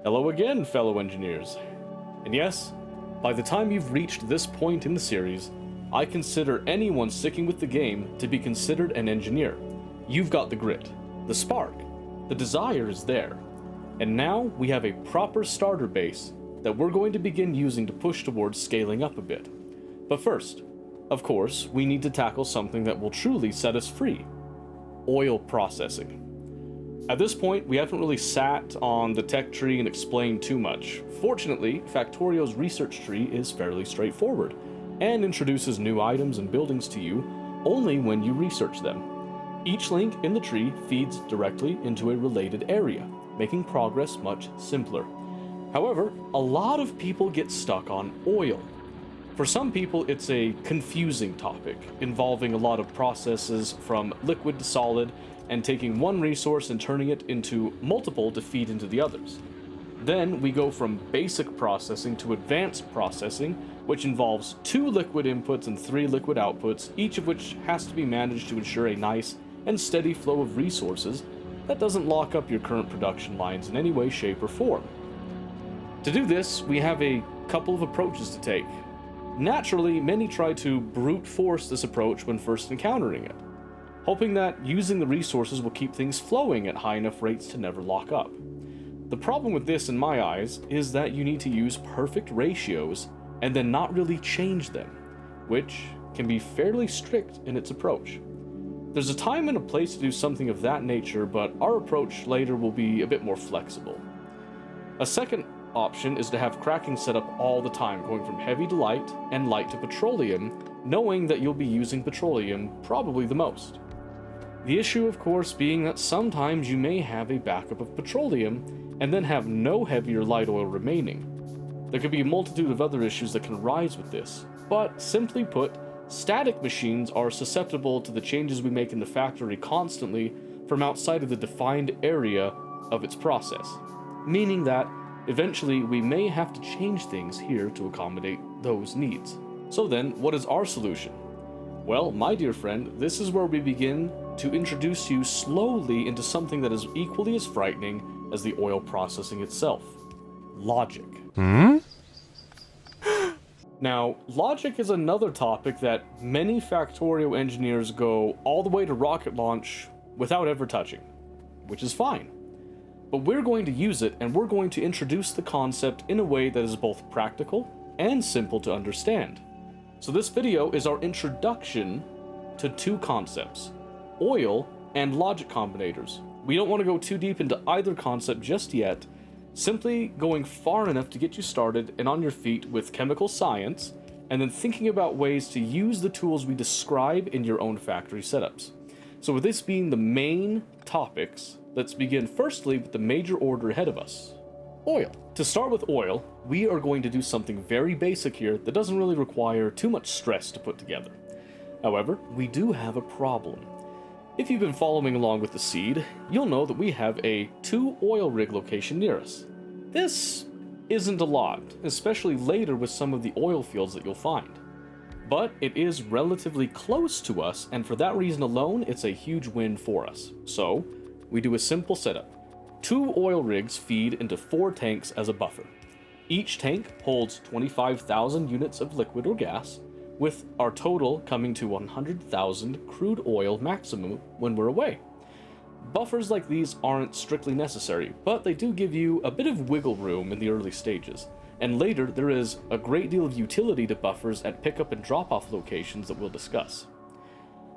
Hello again, fellow engineers. And yes, by the time you've reached this point in the series, I consider anyone sticking with the game to be considered an engineer. You've got the grit, the spark, the desire is there. And now we have a proper starter base that we're going to begin using to push towards scaling up a bit. But first, of course, we need to tackle something that will truly set us free: oil processing. At this point, we haven't really sat on the tech tree and explained too much. Fortunately, Factorio's research tree is fairly straightforward, and introduces new items and buildings to you only when you research them. Each link in the tree feeds directly into a related area, making progress much simpler. However, a lot of people get stuck on oil. For some people, it's a confusing topic, involving a lot of processes from liquid to solid, and taking one resource and turning it into multiple to feed into the others. Then we go from basic processing to advanced processing, which involves 2 liquid inputs and 3 liquid outputs, each of which has to be managed to ensure a nice and steady flow of resources that doesn't lock up your current production lines in any way, shape, or form. To do this, we have a couple of approaches to take. Naturally, many try to brute force this approach when first encountering it, hoping that using the resources will keep things flowing at high enough rates to never lock up. The problem with this, in my eyes, is that you need to use perfect ratios and then not really change them, which can be fairly strict in its approach. There's a time and a place to do something of that nature, but our approach later will be a bit more flexible. A second option is to have cracking set up all the time, going from heavy to light and light to petroleum, knowing that you'll be using petroleum probably the most. The issue, of course, being that sometimes you may have a backup of petroleum and then have no heavy or light oil remaining. There could be a multitude of other issues that can arise with this, but simply put, static machines are susceptible to the changes we make in the factory constantly from outside of the defined area of its process, meaning that eventually we may have to change things here to accommodate those needs. So then, what is our solution? Well, my dear friend, this is where we begin to introduce you slowly into something that is equally as frightening as the oil processing itself: logic. Now, logic is another topic that many Factorio engineers go all the way to rocket launch without ever touching, which is fine. But we're going to use it, and we're going to introduce the concept in a way that is both practical and simple to understand. So this video is our introduction to 2 concepts: oil and logic combinators. We don't want to go too deep into either concept just yet, simply going far enough to get you started and on your feet with chemical science, and then thinking about ways to use the tools we describe in your own factory setups. So with this being the main topics, let's begin firstly with the major order ahead of us: oil. To start with oil, we are going to do something very basic here that doesn't really require too much stress to put together. However, we do have a problem. If you've been following along with the seed, you'll know that we have a 2 oil rig location near us. This isn't a lot, especially later with some of the oil fields that you'll find. But it is relatively close to us, and for that reason alone, it's a huge win for us. So, we do a simple setup. 2 oil rigs feed into 4 tanks as a buffer. Each tank holds 25,000 units of liquid or gas, with our total coming to 100,000 crude oil maximum when we're away. Buffers like these aren't strictly necessary, but they do give you a bit of wiggle room in the early stages, and later there is a great deal of utility to buffers at pickup and drop-off locations that we'll discuss.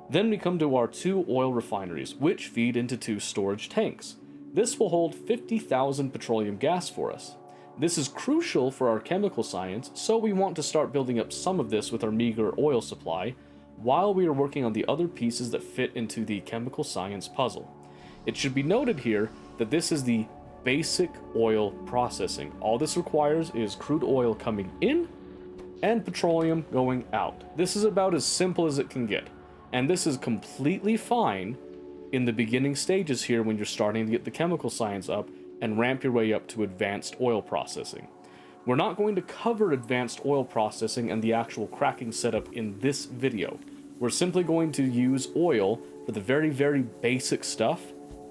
Then we come to our 2 oil refineries, which feed into 2 storage tanks. This will hold 50,000 petroleum gas for us. This is crucial for our chemical science, so we want to start building up some of this with our meager oil supply, while we are working on the other pieces that fit into the chemical science puzzle. It should be noted here that this is the basic oil processing. All this requires is crude oil coming in and petroleum going out. This is about as simple as it can get, and this is completely fine in the beginning stages here when you're starting to get the chemical science up and ramp your way up to advanced oil processing. We're not going to cover advanced oil processing and the actual cracking setup in this video. We're simply going to use oil for the very, very basic stuff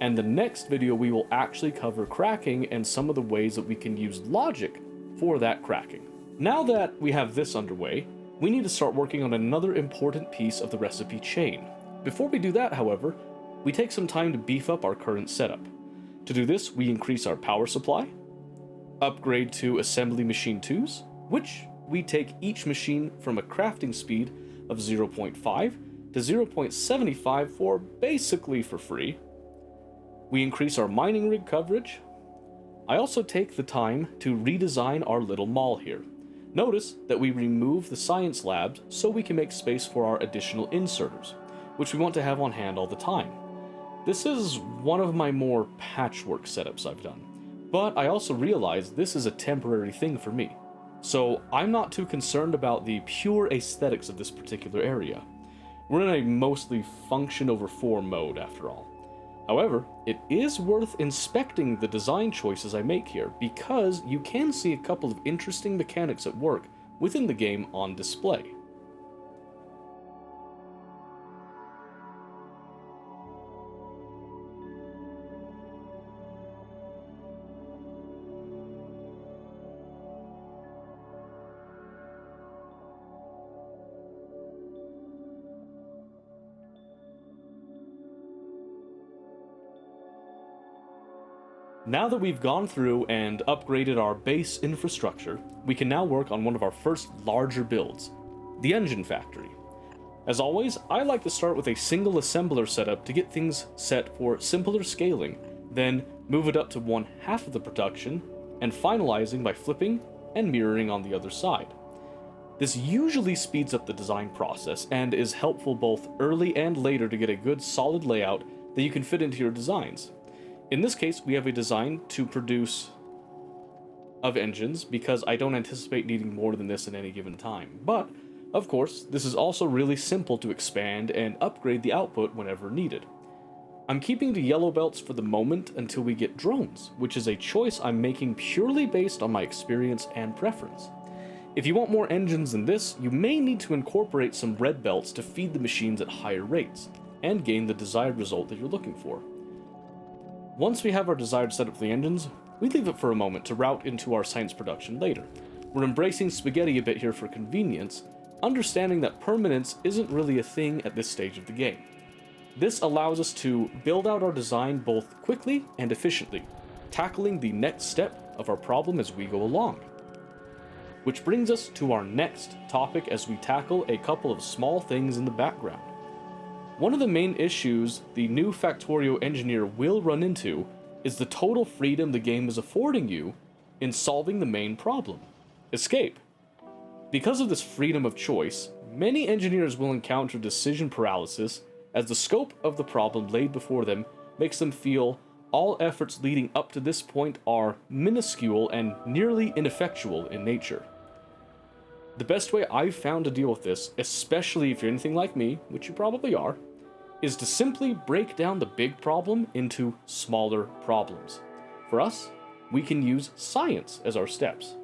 and the next video we will actually cover cracking and some of the ways that we can use logic for that cracking. Now that we have this underway, we need to start working on another important piece of the recipe chain. Before we do that, however, we take some time to beef up our current setup. To do this, we increase our power supply, upgrade to assembly machine 2s, which we take each machine from a crafting speed of 0.5 to 0.75 for basically for free. We increase our mining rig coverage. I also take the time to redesign our little mall here. Notice that we remove the science labs so we can make space for our additional inserters, which we want to have on hand all the time. This is one of my more patchwork setups I've done, but I also realize this is a temporary thing for me, so I'm not too concerned about the pure aesthetics of this particular area. We're in a mostly function over form mode after all. However, it is worth inspecting the design choices I make here, because you can see a couple of interesting mechanics at work within the game on display. Now that we've gone through and upgraded our base infrastructure, we can now work on one of our first larger builds, the engine factory. As always, I like to start with a single assembler setup to get things set for simpler scaling, then move it up to 1/2 of the production, and finalizing by flipping and mirroring on the other side. This usually speeds up the design process and is helpful both early and later to get a good solid layout that you can fit into your designs. In this case, we have a design to produce of engines because I don't anticipate needing more than this at any given time. But, of course, this is also really simple to expand and upgrade the output whenever needed. I'm keeping the yellow belts for the moment until we get drones, which is a choice I'm making purely based on my experience and preference. If you want more engines than this, you may need to incorporate some red belts to feed the machines at higher rates, and gain the desired result that you're looking for. Once we have our desired setup for the engines, we leave it for a moment to route into our science production later. We're embracing spaghetti a bit here for convenience, understanding that permanence isn't really a thing at this stage of the game. This allows us to build out our design both quickly and efficiently, tackling the next step of our problem as we go along. Which brings us to our next topic as we tackle a couple of small things in the background. One of the main issues the new Factorio engineer will run into is the total freedom the game is affording you in solving the main problem: escape. Because of this freedom of choice, many engineers will encounter decision paralysis as the scope of the problem laid before them makes them feel all efforts leading up to this point are minuscule and nearly ineffectual in nature. The best way I've found to deal with this, especially if you're anything like me, which you probably are, is to simply break down the big problem into smaller problems. For us, we can use science as our steps.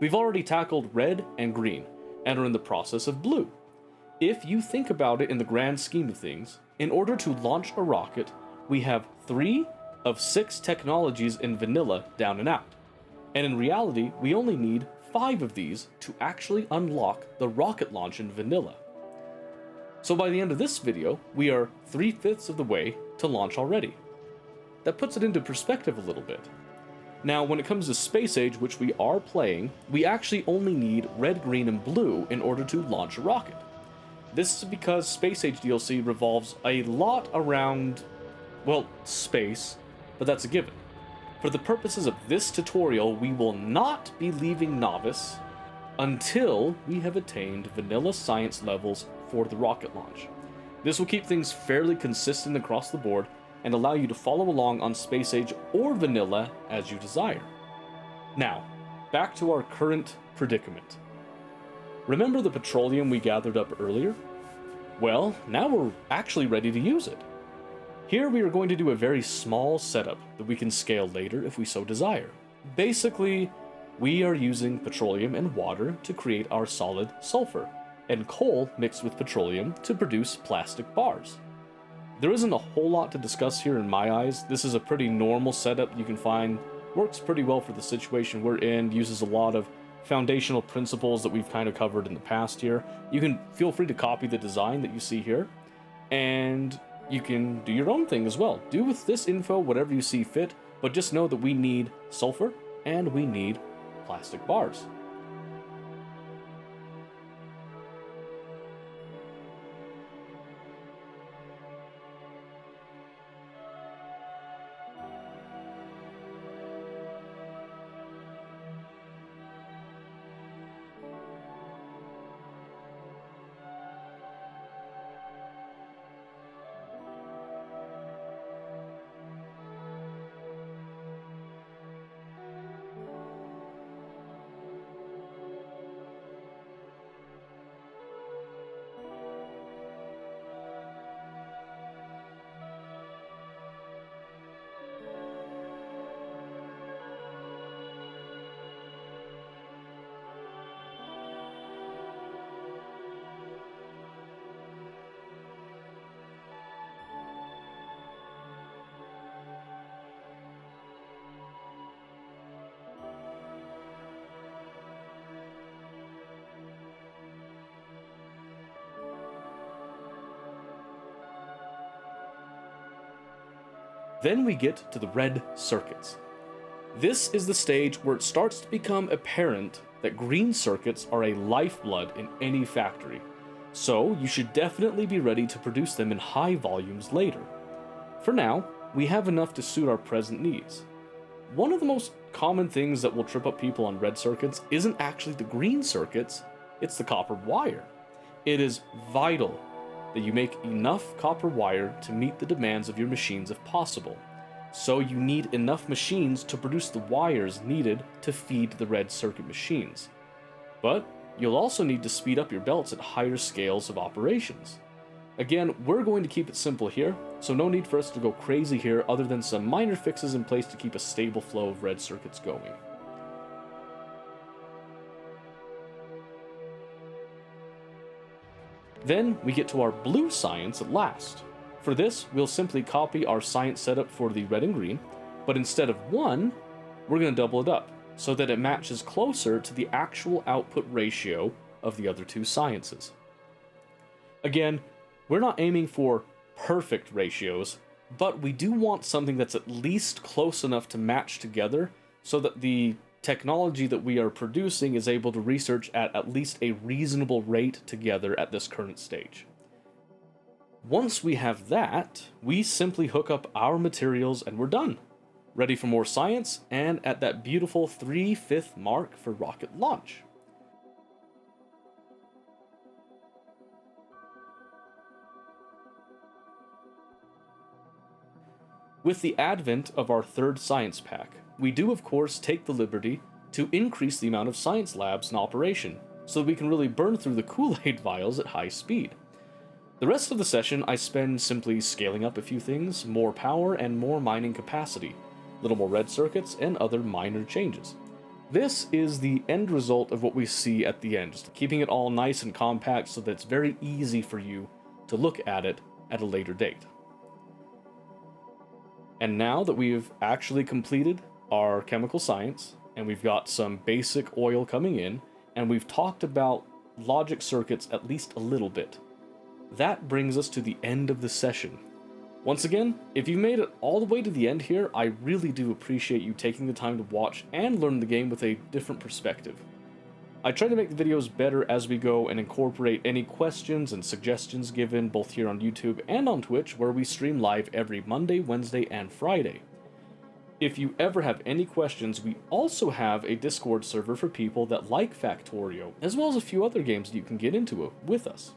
We've already tackled red and green, and are in the process of blue. If you think about it in the grand scheme of things, in order to launch a rocket, we have 3 of 6 technologies in vanilla down and out. And in reality, we only need 5 of these to actually unlock the rocket launch in vanilla. So by the end of this video, we are 3/5 of the way to launch already. That puts it into perspective a little bit. Now, when it comes to Space Age, which we are playing, we actually only need red, green, and blue in order to launch a rocket. This is because Space Age DLC revolves a lot around, well, space, but that's a given. For the purposes of this tutorial, we will not be leaving Novice until we have attained vanilla science levels for the rocket launch. This will keep things fairly consistent across the board and allow you to follow along on Space Age or vanilla as you desire. Now, back to our current predicament. Remember the petroleum we gathered up earlier? Well, now we're actually ready to use it. Here we are going to do a very small setup that we can scale later if we so desire. Basically, we are using petroleum and water to create our solid sulfur, and coal mixed with petroleum to produce plastic bars. There isn't a whole lot to discuss here in my eyes. This is a pretty normal setup you can find, works pretty well for the situation we're in, uses a lot of foundational principles that we've kind of covered in the past here. You can feel free to copy the design that you see here, and you can do your own thing as well. Do with this info whatever you see fit, but just know that we need sulfur and we need plastic bars. Then we get to the red circuits. This is the stage where it starts to become apparent that green circuits are a lifeblood in any factory, so you should definitely be ready to produce them in high volumes later. For now, we have enough to suit our present needs. One of the most common things that will trip up people on red circuits isn't actually the green circuits, it's the copper wire. It is vital that you make enough copper wire to meet the demands of your machines if possible. So you need enough machines to produce the wires needed to feed the red circuit machines. But you'll also need to speed up your belts at higher scales of operations. Again, we're going to keep it simple here, so no need for us to go crazy here other than some minor fixes in place to keep a stable flow of red circuits going. Then we get to our blue science at last. For this, we'll simply copy our science setup for the red and green, but instead of 1, we're going to double it up so that it matches closer to the actual output ratio of the other two sciences. Again, we're not aiming for perfect ratios, but we do want something that's at least close enough to match together so that the technology that we are producing is able to research at least a reasonable rate together at this current stage. Once we have that, we simply hook up our materials and we're done. Ready for more science and at that beautiful 3/5 mark for rocket launch. With the advent of our third science pack, we do of course take the liberty to increase the amount of science labs in operation, so that we can really burn through the Kool-Aid vials at high speed. The rest of the session I spend simply scaling up a few things, more power and more mining capacity, little more red circuits and other minor changes. This is the end result of what we see at the end, just keeping it all nice and compact so that it's very easy for you to look at it at a later date. And now that we've actually completed our chemical science, and we've got some basic oil coming in, and we've talked about logic circuits at least a little bit, that brings us to the end of the session. Once again, if you've made it all the way to the end here, I really do appreciate you taking the time to watch and learn the game with a different perspective. I try to make the videos better as we go and incorporate any questions and suggestions given both here on YouTube and on Twitch, where we stream live every Monday, Wednesday, and Friday. If you ever have any questions, we also have a Discord server for people that like Factorio, as well as a few other games that you can get into with us.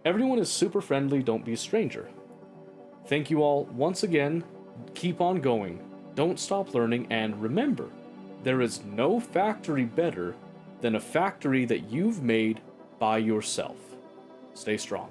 Everyone is super friendly, don't be a stranger. Thank you all once again, keep on going, don't stop learning, and remember, there is no factory better than a factory that you've made by yourself. Stay strong.